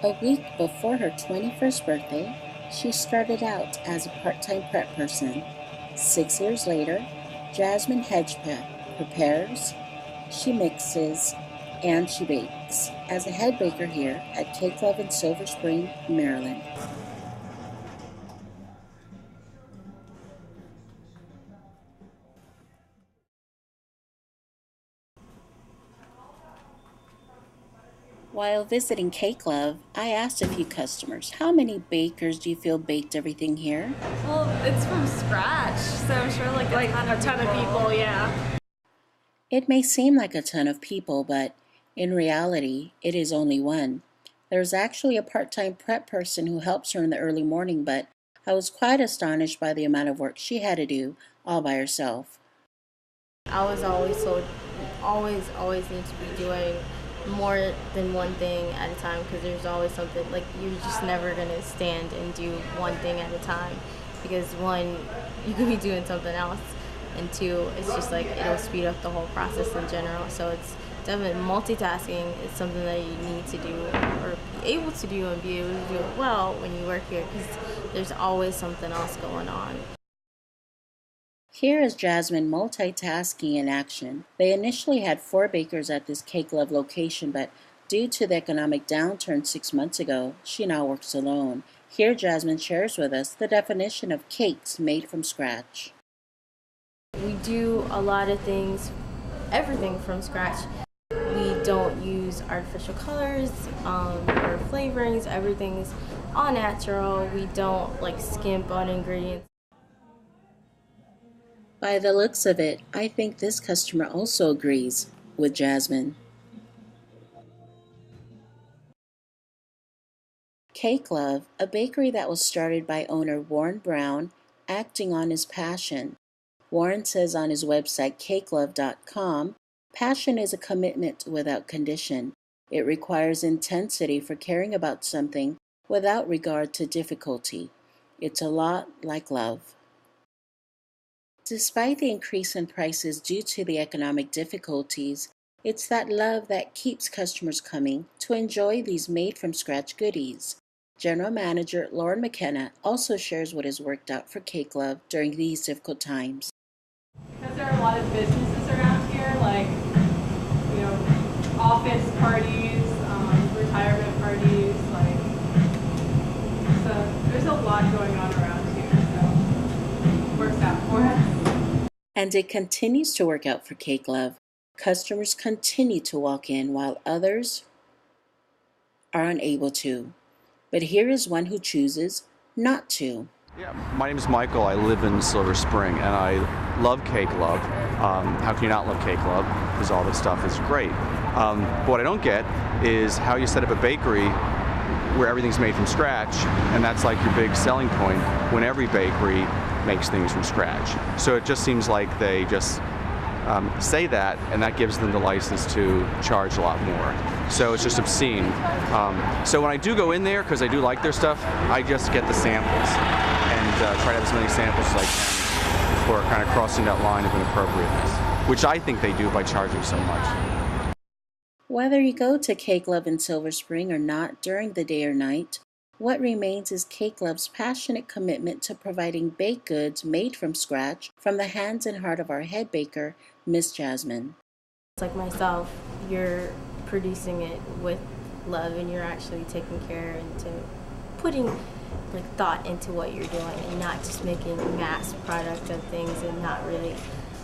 A week before her 21st birthday, she started out as a part-time prep person. 6 years later, Jasmine Hedgepeth prepares, she mixes, and she bakes as a head baker here at Cake Love in Silver Spring, Maryland. While visiting Cake Love, I asked a few customers, how many bakers do you feel baked everything here? Well, it's from scratch, so I'm sure like a ton of people, yeah. It may seem like a ton of people, but in reality, it is only one. There's actually a part-time prep person who helps her in the early morning, but I was quite astonished by the amount of work she had to do all by herself. I was always told, always need to be doing more than one thing at a time because there's always something, like you're just never going to stand and do one thing at a time because one, you could be doing something else, and two, it's just like it'll speed up the whole process in general. So it's definitely multitasking is something that you need to do or be able to do and be able to do it well when you work here because there's always something else going on. Here is Jasmine multitasking in action. They initially had 4 bakers at this Cake Love location, but due to the economic downturn 6 months ago, she now works alone. Here Jasmine shares with us the definition of cakes made from scratch. We do a lot of things, everything from scratch. We don't use artificial colors or flavorings. Everything's all natural. We don't like skimp on ingredients. By the looks of it, I think this customer also agrees with Jasmine. Cake Love, a bakery that was started by owner Warren Brown, acting on his passion. Warren says on his website, CAKELOVE.com, passion is a commitment without condition. It requires intensity for caring about something without regard to difficulty. It's a lot like love. Despite the increase in prices due to the economic difficulties, it's that love that keeps customers coming to enjoy these made-from-scratch goodies. General Manager Lauren McKenna also shares what has worked out for Cake Love during these difficult times. Because there are a lot of businesses around here, like, office parties, retirement parties, like, so there's a lot going on around here, so it works out for us. And it continues to work out for Cake Love. Customers continue to walk in while others are unable to. But here is one who chooses not to. Yeah, my name is Michael. I live in Silver Spring, and I love Cake Love. How can you not love Cake Love? Because all this stuff is great. But what I don't get is how you set up a bakery where everything's made from scratch, and that's like your big selling point when every bakery makes things from scratch. So it just seems like they just say that, and that gives them the license to charge a lot more. So it's just obscene. So when I do go in there, because I do like their stuff, I just get the samples and try to have as many samples as I can before kind of crossing that line of inappropriateness, which I think they do by charging so much. Whether you go to Cake Love in Silver Spring or not during the day or night, what remains is Cake Love's passionate commitment to providing baked goods made from scratch from the hands and heart of our head baker, Miss Jasmine. It's like myself, you're producing it with love and you're actually taking care into putting like thought into what you're doing and not just making mass product of things and not really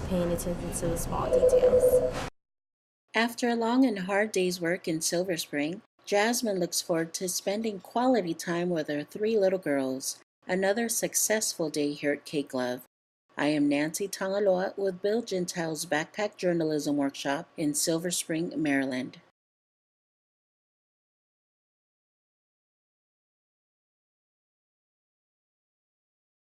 paying attention to the small details. After a long and hard day's work in Silver Spring, Jasmine looks forward to spending quality time with her 3 little girls. Another successful day here at Cake Love. I am Nancy Tagaloa with Bill Gentile's Backpack Journalism Workshop in Silver Spring, Maryland.